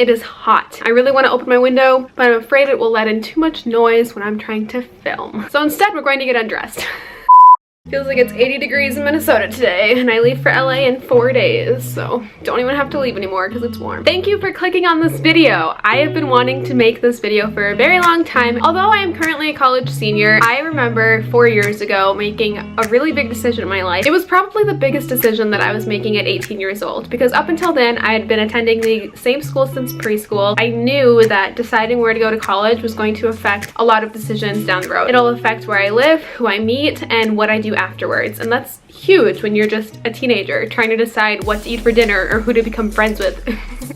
It is hot. I really want to open my window, but I'm afraid it will let in too much noise when I'm trying to film. So instead, we're going to get undressed. Feels like it's 80 degrees in Minnesota today, and I leave for LA in 4 days, so don't even have to leave anymore because it's warm. Thank you for clicking on this video. I have been wanting to make this video for a very long time. Although I am currently a college senior, I remember 4 years ago making a really big decision in my life. It was probably the biggest decision that I was making at 18 years old, because up until then, I had been attending the same school since preschool. I knew that deciding where to go to college was going to affect a lot of decisions down the road. It'll affect where I live, who I meet, and what I do afterwards, and that's huge when you're just a teenager trying to decide what to eat for dinner or who to become friends with.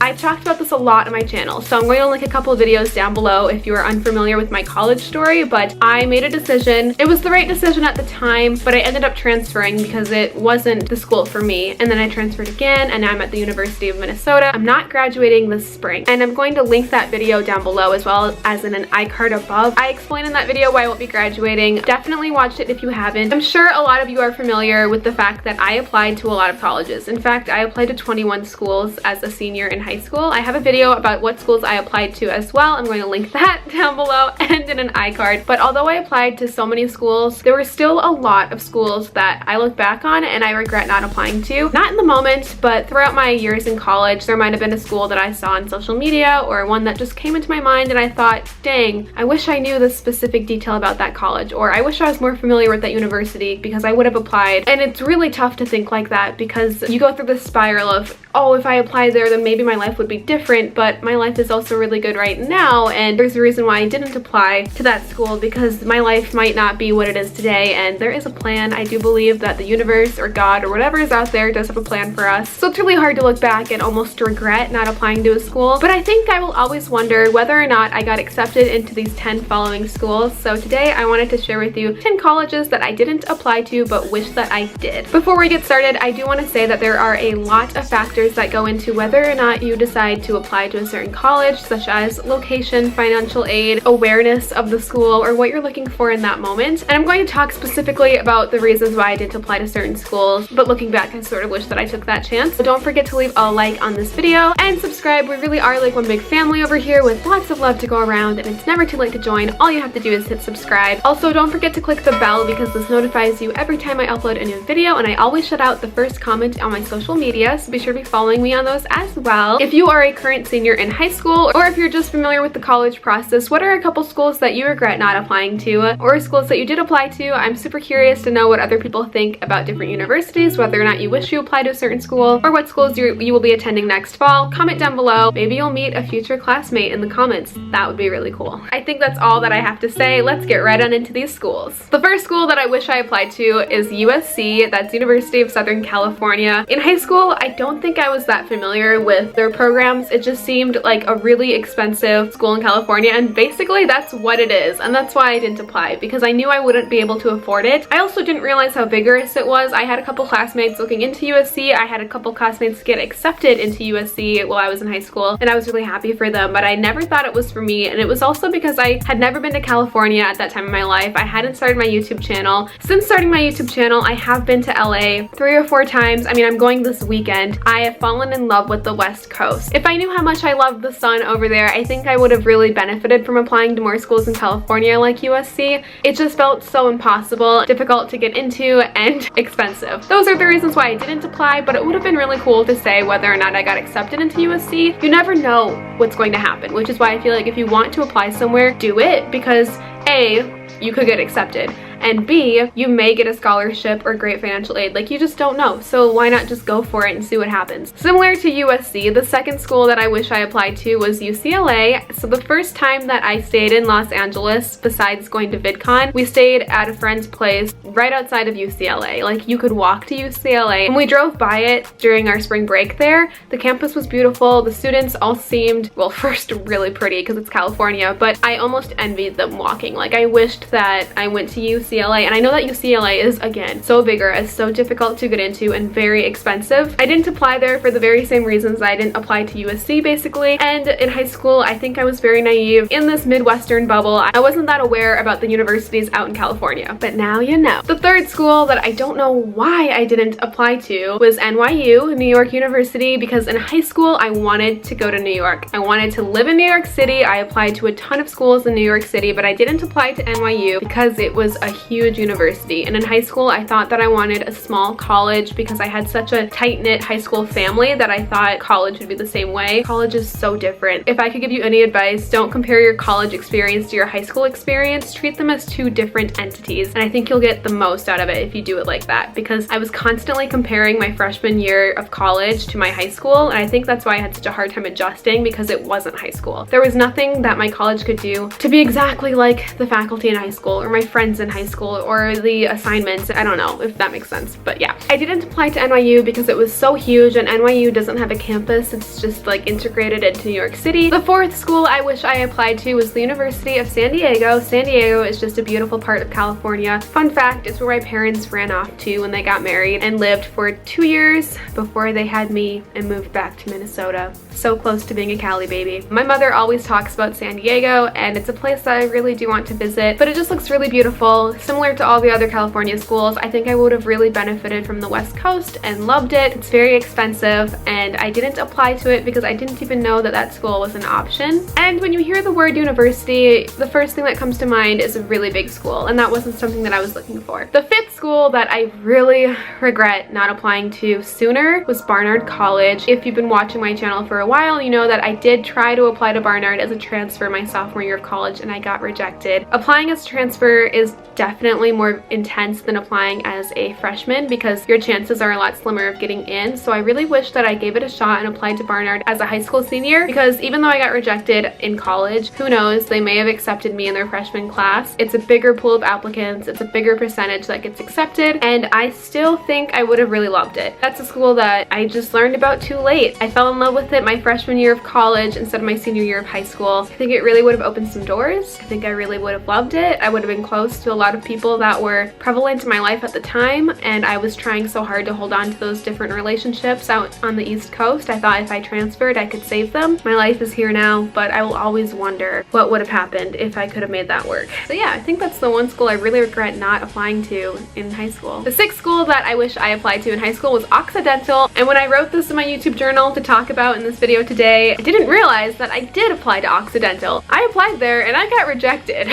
I've talked about this a lot on my channel, so I'm going to link a couple of videos down below if you are unfamiliar with my college story, but I made a decision. It was the right decision at the time, but I ended up transferring because it wasn't the school for me, and then I transferred again, and now I'm at the University of Minnesota. I'm not graduating this spring, and I'm going to link that video down below as well as in an iCard above. I explain in that video why I won't be graduating. Definitely watch it if you haven't. I'm sure a lot of you are familiar with the fact that I applied to a lot of colleges. In fact, I applied to 21 schools as a senior in high school. I have a video about what schools I applied to as well. I'm going to link that down below and in an iCard. But although I applied to so many schools, there were still a lot of schools that I look back on and I regret not applying to. Not in the moment, but throughout my years in college, there might have been a school that I saw on social media or one that just came into my mind and I thought, dang, I wish I knew this specific detail about that college, or I wish I was more familiar with that university because I would have applied. And it's really tough to think like that because you go through this spiral of, oh, if I applied there, then maybe my life would be different, but my life is also really good right now, and there's a reason why I didn't apply to that school, because my life might not be what it is today, and there is a plan. I do believe that the universe or God or whatever is out there does have a plan for us. So it's really hard to look back and almost regret not applying to a school, but I think I will always wonder whether or not I got accepted into these 10 following schools. So today I wanted to share with you 10 colleges that I didn't apply to but wish that I did. Before we get started, I do want to say that there are a lot of factors that go into whether or not you decide to apply to a certain college, such as location, financial aid, awareness of the school, or what you're looking for in that moment. And I'm going to talk specifically about the reasons why I didn't apply to certain schools, but looking back, I sort of wish that I took that chance. So don't forget to leave a like on this video and subscribe. We really are like one big family over here with lots of love to go around, and it's never too late to join. All you have to do is hit subscribe. Also, don't forget to click the bell because this notifies you every time I upload a new video, and I always shout out the first comment on my social media, so be sure to be following me on those as well. If you are a current senior in high school, or if you're just familiar with the college process, what are a couple schools that you regret not applying to, or schools that you did apply to? I'm super curious to know what other people think about different universities, whether or not you wish you applied to a certain school, or what schools you will be attending next fall. Comment down below. Maybe you'll meet a future classmate in the comments. That would be really cool. I think that's all that I have to say. Let's get right on into these schools. The first school that I wish I applied to is USC. That's University of Southern California. In high school, I don't think I was that familiar with their programs. It just seemed like a really expensive school in California, and basically that's what it is, and that's why I didn't apply, because I knew I wouldn't be able to afford it. I also didn't realize how vigorous it was. I had a couple classmates looking into USC. I had a couple classmates get accepted into USC while I was in high school, and I was really happy for them, but I never thought it was for me, and it was also because I had never been to California at that time in my life. I hadn't started my YouTube channel. Since starting my YouTube channel, I have been to LA 3 or 4 times. I mean, I'm going this weekend. I have fallen in love with the West Coast. If I knew how much I loved the sun over there, I think I would have really benefited from applying to more schools in California like USC. It just felt so impossible, difficult to get into, and expensive. Those are the reasons why I didn't apply, but it would have been really cool to say whether or not I got accepted into USC. You never know what's going to happen, which is why I feel like if you want to apply somewhere, do it, because A, you could get accepted, and B, you may get a scholarship or great financial aid. Like, you just don't know, so why not just go for it and see what happens? Similar to USC, the second school that I wish I applied to was UCLA. So the first time that I stayed in Los Angeles, besides going to VidCon, we stayed at a friend's place right outside of UCLA. Like, you could walk to UCLA, and we drove by it during our spring break there. The campus was beautiful. The students all seemed, well, first really pretty because it's California, but I almost envied them walking. Like, I wished that I went to UCLA UCLA, and I know that UCLA is, again, so vigorous, so difficult to get into, and very expensive. I didn't apply there for the very same reasons I didn't apply to USC, basically. And in high school, I think I was very naive in this Midwestern bubble. I wasn't that aware about the universities out in California, but now you know. The third school that I don't know why I didn't apply to was NYU, New York University, because in high school, I wanted to go to New York. I wanted to live in New York City. I applied to a ton of schools in New York City, but I didn't apply to NYU because it was a huge university. And in high school, I thought that I wanted a small college because I had such a tight-knit high school family that I thought college would be the same way. College is so different. If I could give you any advice, don't compare your college experience to your high school experience. Treat them as two different entities, and I think you'll get the most out of it if you do it like that, because I was constantly comparing my freshman year of college to my high school, and I think that's why I had such a hard time adjusting, because it wasn't high school. There was nothing that my college could do to be exactly like the faculty in high school or my friends in high school or the assignments. I don't know if that makes sense, but yeah. I didn't apply to NYU because it was so huge, and NYU doesn't have a campus. It's just like integrated into New York City. The fourth school I wish I applied to was the University of San Diego. San Diego is just a beautiful part of California. Fun fact, it's where my parents ran off to when they got married and lived for 2 years before they had me and moved back to Minnesota. So close to being a Cali baby. My mother always talks about San Diego, and it's a place that I really do want to visit, but it just looks really beautiful. Similar to all the other California schools, I think I would have really benefited from the West Coast and loved it. It's very expensive, and I didn't apply to it because I didn't even know that that school was an option. And when you hear the word university, the first thing that comes to mind is a really big school, and that wasn't something that I was looking for. The fifth school that I really regret not applying to sooner was Barnard College. If you've been watching my channel for a while, you know that I did try to apply to Barnard as a transfer my sophomore year of college, and I got rejected. Applying as a transfer is definitely more intense than applying as a freshman because your chances are a lot slimmer of getting in. So I really wish that I gave it a shot and applied to Barnard as a high school senior, because even though I got rejected in college, who knows, they may have accepted me in their freshman class. It's a bigger pool of applicants, it's a bigger percentage that gets accepted, and I still think I would have really loved it. That's a school that I just learned about too late. I fell in love with it my freshman year of college instead of my senior year of high school. I think it really would have opened some doors. I think I really would have loved it. I would have been close to a lot of people that were prevalent in my life at the time, and I was trying so hard to hold on to those different relationships out on the East Coast. I thought if I transferred, I could save them. My life is here now, but I will always wonder what would have happened if I could have made that work. So yeah, I think that's the one school I really regret not applying to in high school. The sixth school that I wish I applied to in high school was Occidental, and when I wrote this in my YouTube journal to talk about in this video today, I didn't realize that I did apply to Occidental. I applied there and I got rejected.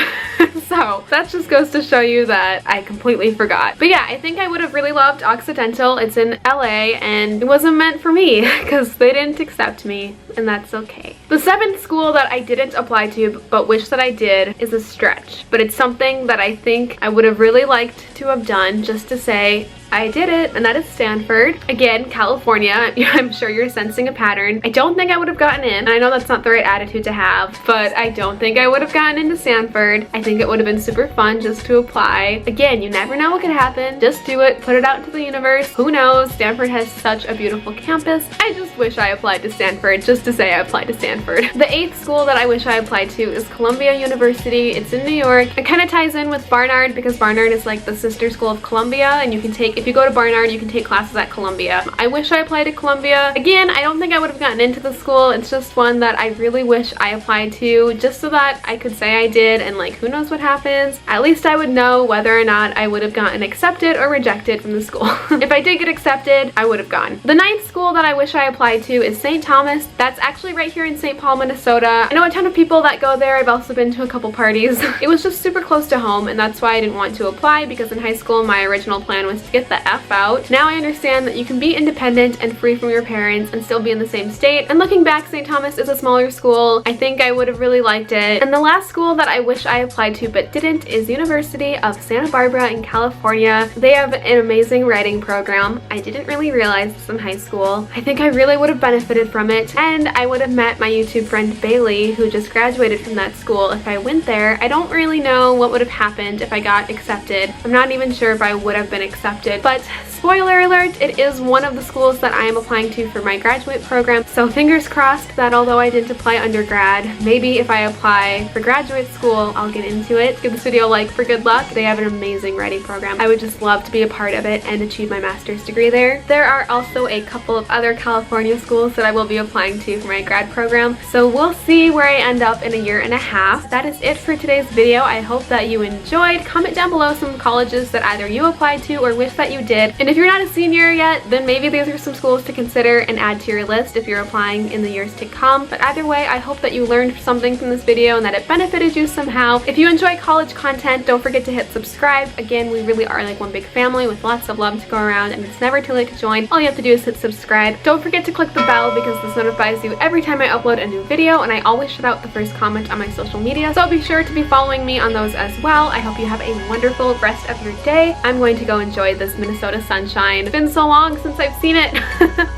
So that just goes to show you that I completely forgot. But yeah, I think I would have really loved Occidental. It's in LA, and it wasn't meant for me because they didn't accept me, and that's okay. The seventh school that I didn't apply to but wish that I did is a stretch, but it's something that I think I would have really liked to have done just to say I did it, and that is Stanford. Again, California. I'm sure you're sensing a pattern. I don't think I would have gotten in, and I know that's not the right attitude to have, but I don't think I would have gotten into Stanford. I think it would have been super fun just to apply. Again, you never know what could happen. Just do it, put it out into the universe. Who knows? Stanford has such a beautiful campus. I just wish I applied to Stanford just to say I applied to Stanford. The eighth school that I wish I applied to is Columbia University. It's in New York. It kind of ties in with Barnard because Barnard is like the sister school of Columbia, and you can take, if you go to Barnard, you can take classes at Columbia. I wish I applied to Columbia. Again, I don't think I would have gotten into the school. It's just one that I really wish I applied to just so that I could say I did, and like, who knows what happens. At least I would know whether or not I would have gotten accepted or rejected from the school. If I did get accepted, I would have gone. The ninth school that I wish I applied to is St. Thomas. That's actually right here in St. Paul, Minnesota. I know a ton of people that go there. I've also been to a couple parties. It was just super close to home, and that's why I didn't want to apply, because in high school my original plan was to get the F out. Now I understand that you can be independent and free from your parents and still be in the same state. And looking back, St. Thomas is a smaller school. I think I would have really liked it. And the last school that I wish I applied to but didn't is University of Santa Barbara in California. They have an amazing writing program. I didn't really realize this in high school. I think I really would have benefited from it, and I would have met my YouTube friend Bailey, who just graduated from that school, if I went there. I don't really know what would have happened if I got accepted. I'm not even sure if I would have been accepted But spoiler alert, it is one of the schools that I am applying to for my graduate program, so fingers crossed that although I didn't apply undergrad, maybe if I apply for graduate school, I'll get into it. Give this video a like for good luck. They have an amazing writing program. I would just love to be a part of it and achieve my master's degree there. There are also a couple of other California schools that I will be applying to for my grad program, so we'll see where I end up in a year and a half. That is it for today's video. I hope that you enjoyed. Comment down below some colleges that either you applied to or wish that you did. And if you're not a senior yet, then maybe these are some schools to consider and add to your list if you're applying in the years to come. But either way, I hope that you learned something from this video and that it benefited you somehow. If you enjoy college content, don't forget to hit subscribe. Again, we really are like one big family with lots of love to go around, and it's never too late to join. All you have to do is hit subscribe. Don't forget to click the bell because this notifies you every time I upload a new video, and I always shout out the first comment on my social media, so be sure to be following me on those as well. I hope you have a wonderful rest of your day. I'm going to go enjoy this Minnesota sunshine. It's been so long since I've seen it.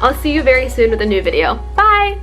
I'll see you very soon with a new video. Bye!